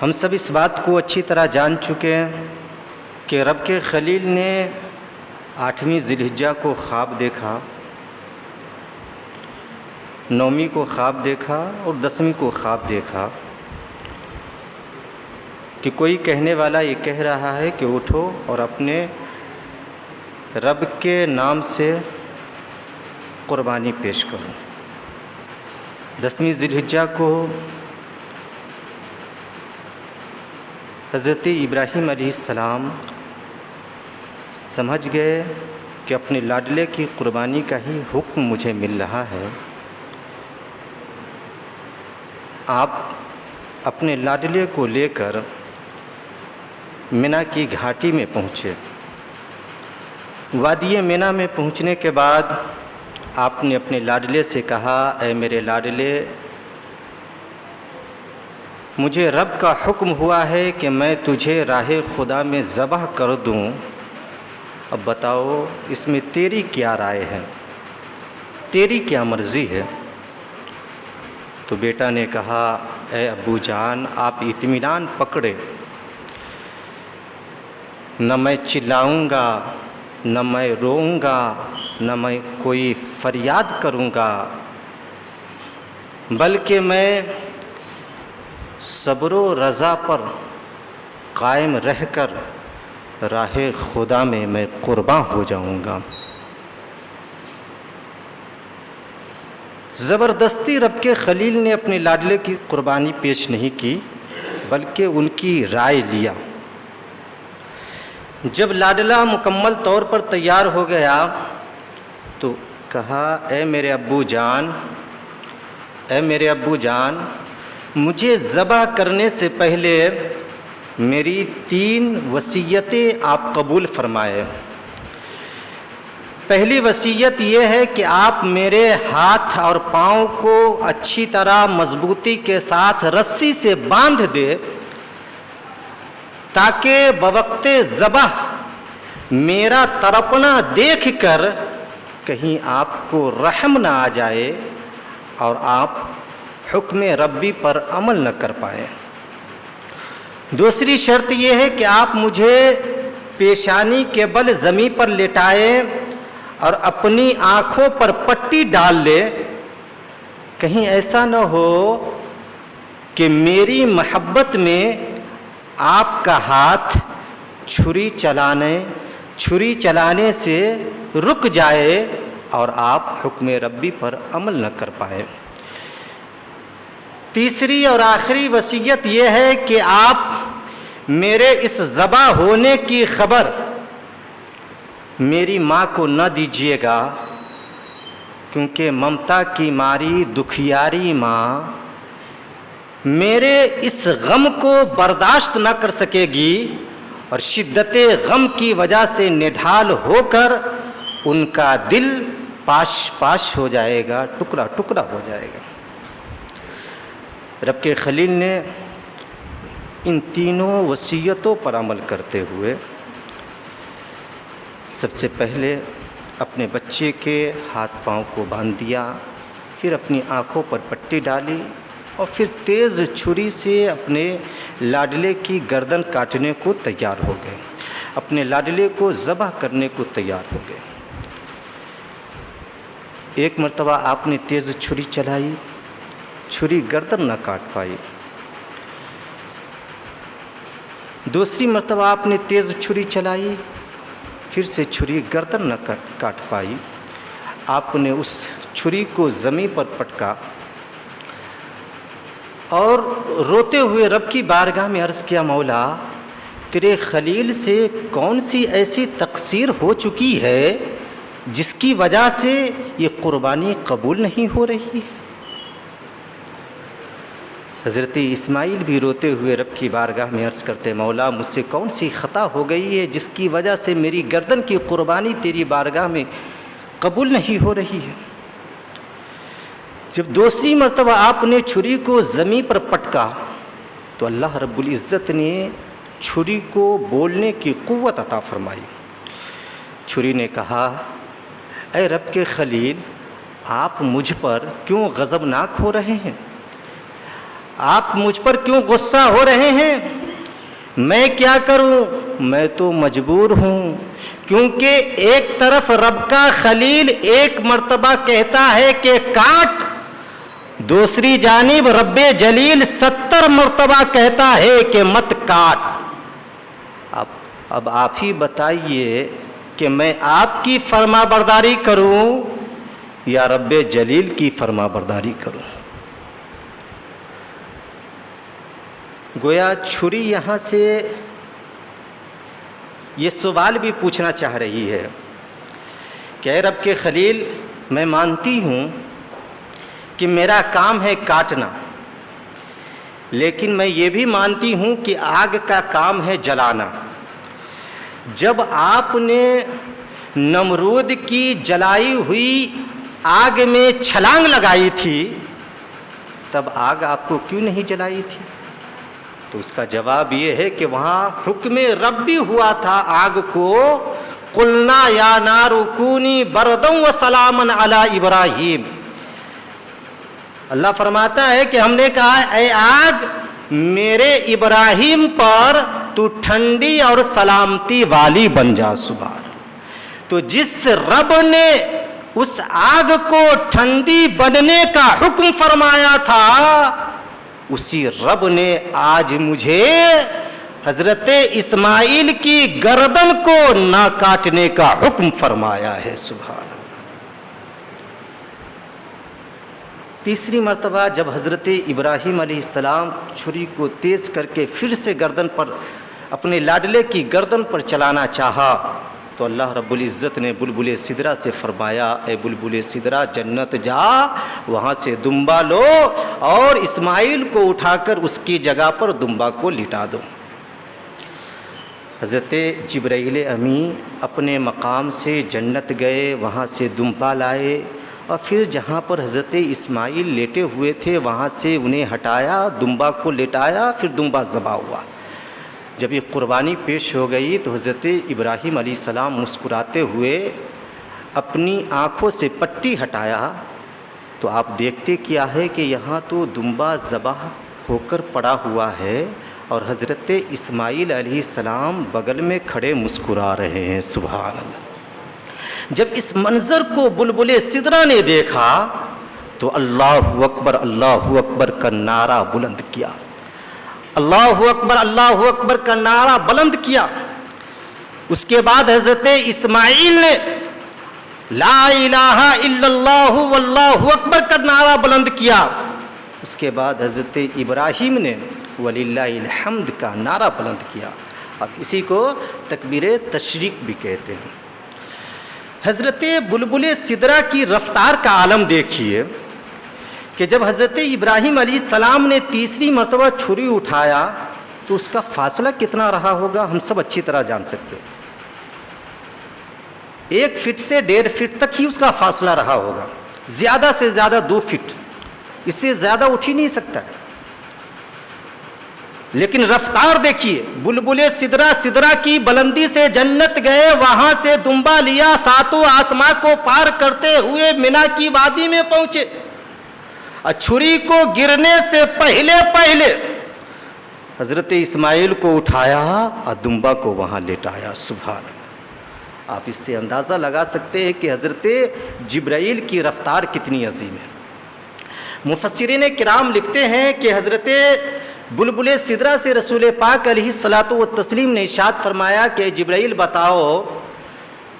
ہم سب اس بات کو اچھی طرح جان چکے ہیں کہ رب کے خلیل نے 8ویں ذی الحجہ کو خواب دیکھا، 9ویں کو خواب دیکھا اور 10ویں کو خواب دیکھا کہ کوئی کہنے والا یہ کہہ رہا ہے کہ اٹھو اور اپنے رب کے نام سے قربانی پیش کرو۔ 10ویں ذی الحجہ کو حضرت ابراہیم علیہ السلام سمجھ گئے کہ اپنے لاڈلے کی قربانی کا ہی حکم مجھے مل رہا ہے۔ آپ اپنے لاڈلے کو لے کر منی کی گھاٹی میں پہنچے۔ وادی منی میں پہنچنے کے بعد آپ نے اپنے لاڈلے سے کہا، اے میرے لاڈلے، مجھے رب کا حکم ہوا ہے کہ میں تجھے راہ خدا میں ذبح کر دوں، اب بتاؤ اس میں تیری کیا رائے ہے، تیری کیا مرضی ہے؟ تو بیٹا نے کہا، اے ابو جان آپ اطمینان پکڑے، نہ میں چلاؤں گا، نہ میں روؤں گا، نہ میں کوئی فریاد کروں گا، بلکہ میں صبر و رضا پر قائم رہ کر راہ خدا میں قرباں ہو جاؤں گا۔ زبردستی رب کے خلیل نے اپنے لاڈلے کی قربانی پیش نہیں کی، بلکہ ان کی رائے لیا۔ جب لاڈلہ مکمل طور پر تیار ہو گیا تو کہا، اے میرے ابو جان، اے میرے ابو جان، مجھے ذبح کرنے سے پہلے میری 3 وصیتیں آپ قبول فرمائے۔ پہلی وصیت یہ ہے کہ آپ میرے ہاتھ اور پاؤں کو اچھی طرح مضبوطی کے ساتھ رسی سے باندھ دے تاکہ بوقت ذبح میرا تڑپنا دیکھ کر کہیں آپ کو رحم نہ آ جائے اور آپ حکم ربی پر عمل نہ کر پائیں۔ دوسری شرط یہ ہے کہ آپ مجھے پیشانی کے بل زمین پر لٹائیں اور اپنی آنکھوں پر پٹی ڈال لے، کہیں ایسا نہ ہو کہ میری محبت میں آپ کا ہاتھ چھری چلانے سے رک جائے اور آپ حکم ربی پر عمل نہ کر پائیں۔ تیسری اور آخری وصیت یہ ہے کہ آپ میرے اس ذبح ہونے کی خبر میری ماں کو نہ دیجیے گا، کیونکہ ممتا کی ماری دکھیاری ماں میرے اس غم کو برداشت نہ کر سکے گی اور شدت غم کی وجہ سے نڈھال ہو کر ان کا دل پاش پاش ہو جائے گا، ٹکڑا ٹکڑا ہو جائے گا۔ رب کے خلیل نے ان تینوں وصیتوں پر عمل کرتے ہوئے سب سے پہلے اپنے بچے کے ہاتھ پاؤں کو باندھ دیا، پھر اپنی آنکھوں پر پٹی ڈالی اور پھر تیز چھری سے اپنے لاڈلے کی گردن کاٹنے کو تیار ہو گئے، اپنے لاڈلے کو ذبح کرنے کو تیار ہو گئے۔ ایک مرتبہ آپ نے تیز چھری چلائی، چھری گردن نہ کاٹ پائی۔ دوسری مرتبہ آپ نے تیز چھری چلائی، پھر سے چھری گردن نہ کاٹ پائی۔ آپ نے اس چھری کو زمین پر پٹکا اور روتے ہوئے رب کی بارگاہ میں عرض کیا، مولا تیرے خلیل سے کون سی ایسی تقصیر ہو چکی ہے جس کی وجہ سے یہ قربانی قبول نہیں ہو رہی ہے؟ حضرت اسماعیل بھی روتے ہوئے رب کی بارگاہ میں عرض کرتے، مولا مجھ سے کون سی خطا ہو گئی ہے جس کی وجہ سے میری گردن کی قربانی تیری بارگاہ میں قبول نہیں ہو رہی ہے؟ جب دوسری مرتبہ آپ نے چھری کو زمین پر پٹکا تو اللہ رب العزت نے چھری کو بولنے کی قوت عطا فرمائی۔ چھری نے کہا، اے رب کے خلیل، آپ مجھ پر کیوں غضبناک ہو رہے ہیں؟ آپ مجھ پر کیوں غصہ ہو رہے ہیں؟ میں کیا کروں؟ میں تو مجبور ہوں، کیونکہ ایک طرف رب کا خلیل ایک مرتبہ کہتا ہے کہ کاٹ، دوسری جانب رب جلیل 70 مرتبہ کہتا ہے کہ مت کاٹ۔ اب آپ ہی بتائیے کہ میں آپ کی فرما برداری کروں یا رب جلیل کی فرما برداری کروں؟ گویا چھری یہاں سے یہ سوال بھی پوچھنا چاہ رہی ہے کہ اے رب کے خلیل، میں مانتی ہوں کہ میرا کام ہے کاٹنا، لیکن میں یہ بھی مانتی ہوں کہ آگ کا کام ہے جلانا۔ جب آپ نے نمرود کی جلائی ہوئی آگ میں چھلانگ لگائی تھی، تب آگ آپ کو کیوں نہیں جلائی تھی؟ تو اس کا جواب یہ ہے کہ وہاں حکم رب بھی ہوا تھا آگ کو، قلنا یا نار کونی بردا وسلاما علی ابراہیم۔ اللہ فرماتا ہے کہ ہم نے کہا اے آگ میرے ابراہیم پر تو ٹھنڈی اور سلامتی والی بن جا۔ سبحان۔ تو جس رب نے اس آگ کو ٹھنڈی بننے کا حکم فرمایا تھا، اسی رب نے آج مجھے حضرت اسماعیل کی گردن کو نہ کاٹنے کا حکم فرمایا ہے۔ سبحان۔ تیسری مرتبہ جب حضرت ابراہیم علیہ السلام چھری کو تیز کر کے پھر سے گردن پر، اپنے لاڈلے کی گردن پر چلانا چاہا، تو اللہ رب العزت نے بلبل سدرہ سے فرمایا اے بلبل سدرہ جنت جا، وہاں سے دمبا لو اور اسماعیل کو اٹھا کر اس کی جگہ پر دمبا کو لٹا دو۔ حضرت جبرائیل امی اپنے مقام سے جنت گئے، وہاں سے دمبا لائے اور پھر جہاں پر حضرت اسماعیل لیٹے ہوئے تھے وہاں سے انہیں ہٹایا، دمبا کو لٹایا، پھر دمبا ذبح ہوا۔ جب یہ قربانی پیش ہو گئی تو حضرت ابراہیم علیہ السلام مسکراتے ہوئے اپنی آنکھوں سے پٹی ہٹایا تو آپ دیکھتے کیا ہے کہ یہاں تو دمبا ذبح ہو کر پڑا ہوا ہے اور حضرت اسماعیل علیہ السلام بغل میں کھڑے مسکرا رہے ہیں۔ سبحان اللہ۔ جب اس منظر کو بلبل سدرہ نے دیکھا تو اللہ اکبر کا نعرہ بلند کیا، اللہ اکبر کا نعرہ بلند کیا۔ اس کے بعد حضرت اسماعیل نے لا الہ الا اللہ واللہ اکبر کا نعرہ بلند کیا۔ اس کے بعد حضرت ابراہیم نے وللہ الحمد کا نعرہ بلند کیا۔ اب اسی کو تکبیر تشریق بھی کہتے ہیں۔ حضرت بلبل سدرہ کی رفتار کا عالم دیکھیے کہ جب حضرت ابراہیم علیہ السلام نے تیسری مرتبہ چھری اٹھایا تو اس کا فاصلہ کتنا رہا ہوگا ہم سب اچھی طرح جان سکتے ہیں۔ 1 فٹ سے 1.5 فٹ تک ہی اس کا فاصلہ رہا ہوگا، زیادہ سے زیادہ 2 فٹ، اس سے زیادہ اٹھ ہی نہیں سکتا ہے۔ لیکن رفتار دیکھیے، بلبل سدرہ کی بلندی سے جنت گئے، وہاں سے دمبا لیا، 7 آسماں کو پار کرتے ہوئے مینا کی وادی میں پہنچے۔ چھری کو گرنے سے پہلے حضرت اسماعیل کو اٹھایا اور دمبا کو وہاں لٹایا۔ سبحان اللہ۔ آپ اس سے اندازہ لگا سکتے ہیں کہ حضرت جبرائیل کی رفتار کتنی عظیم ہے۔ مفسرین کرام لکھتے ہیں کہ حضرت بلبل سدرہ سے رسول پاک علیہ الصلاۃ والتسلیم نے ارشاد فرمایا کہ جبرائیل بتاؤ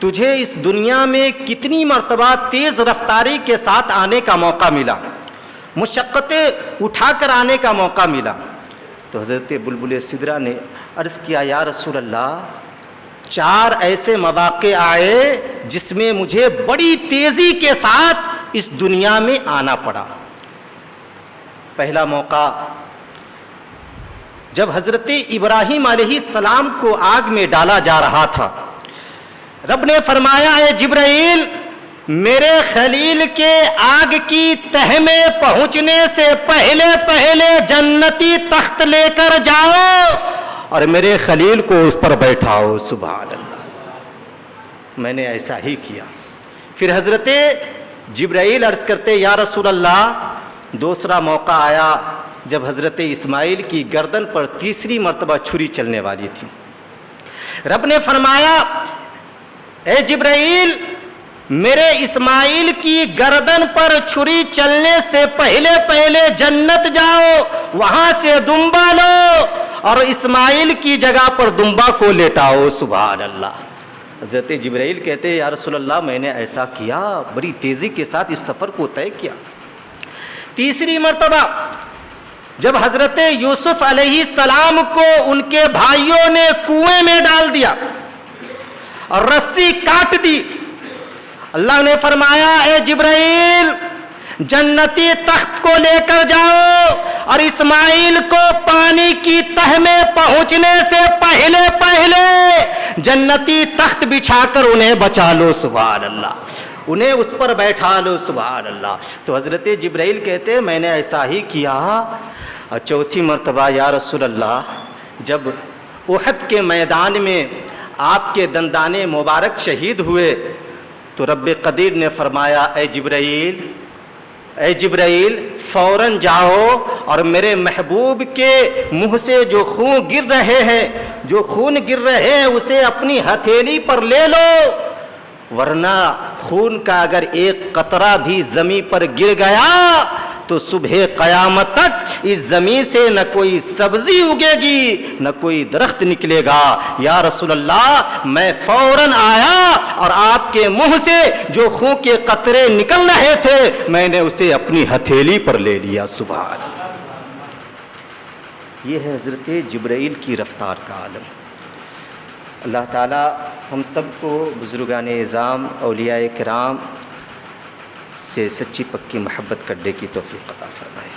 تجھے اس دنیا میں کتنی مرتبہ تیز رفتاری کے ساتھ آنے کا موقع ملا، مشقتیں اٹھا کر آنے کا موقع ملا؟ تو حضرت بلبل سدرہ نے عرض کیا یا رسول اللہ 4 ایسے مواقع آئے جس میں مجھے بڑی تیزی کے ساتھ اس دنیا میں آنا پڑا۔ پہلا موقع جب حضرت ابراہیم علیہ السلام کو آگ میں ڈالا جا رہا تھا، رب نے فرمایا اے جبرائیل میرے خلیل کے آگ کی تہ میں پہنچنے سے پہلے جنتی تخت لے کر جاؤ اور میرے خلیل کو اس پر بیٹھاؤ۔ سبحان اللہ۔ میں نے ایسا ہی کیا۔ پھر حضرت جبرائیل عرض کرتے یا رسول اللہ دوسرا موقع آیا جب حضرت اسماعیل کی گردن پر تیسری مرتبہ چھری چلنے والی تھی، رب نے فرمایا اے جبرائیل میرے اسماعیل کی گردن پر چھری چلنے سے پہلے جنت جاؤ، وہاں سے دمبا لو اور اسماعیل کی جگہ پر دمبا کو لیٹاؤ۔ سبحان اللہ۔ حضرت جبرائیل کہتے ہیں یا رسول اللہ میں نے ایسا کیا، بڑی تیزی کے ساتھ اس سفر کو طے کیا۔ تیسری مرتبہ جب حضرت یوسف علیہ السلام کو ان کے بھائیوں نے کنویں میں ڈال دیا اور رسی کاٹ دی، اللہ نے فرمایا اے جبرائیل جنتی تخت کو لے کر جاؤ اور اسماعیل کو پانی کی تہ میں پہنچنے سے پہلے جنتی تخت بچھا کر انہیں بچا لو۔ سبحان اللہ۔ انہیں اس پر بیٹھا لو۔ سبحان اللہ۔ تو حضرت جبرائیل کہتے ہیں میں نے ایسا ہی کیا۔ اور چوتھی مرتبہ یا رسول اللہ جب احد کے میدان میں آپ کے دندان مبارک شہید ہوئے تو رب قدیر نے فرمایا اے جبرائیل فوراً جاؤ اور میرے محبوب کے منہ سے جو خون گر رہے ہیں اسے اپنی ہتھیلی پر لے لو، ورنہ خون کا اگر ایک قطرہ بھی زمین پر گر گیا تو صبح قیامت تک اس زمین سے نہ کوئی سبزی اگے گی نہ کوئی درخت نکلے گا۔ یا رسول اللہ میں فوراً آیا اور آپ کے منہ سے جو خون کے قطرے نکل رہے تھے میں نے اسے اپنی ہتھیلی پر لے لیا۔ سبحان اللہ۔ یہ ہے حضرت جبرائیل کی رفتار کا عالم۔ اللہ تعالی ہم سب کو بزرگان اعظام اولیاء کرام سے سچی پکی محبت کرنے کی توفیق عطا فرمائے۔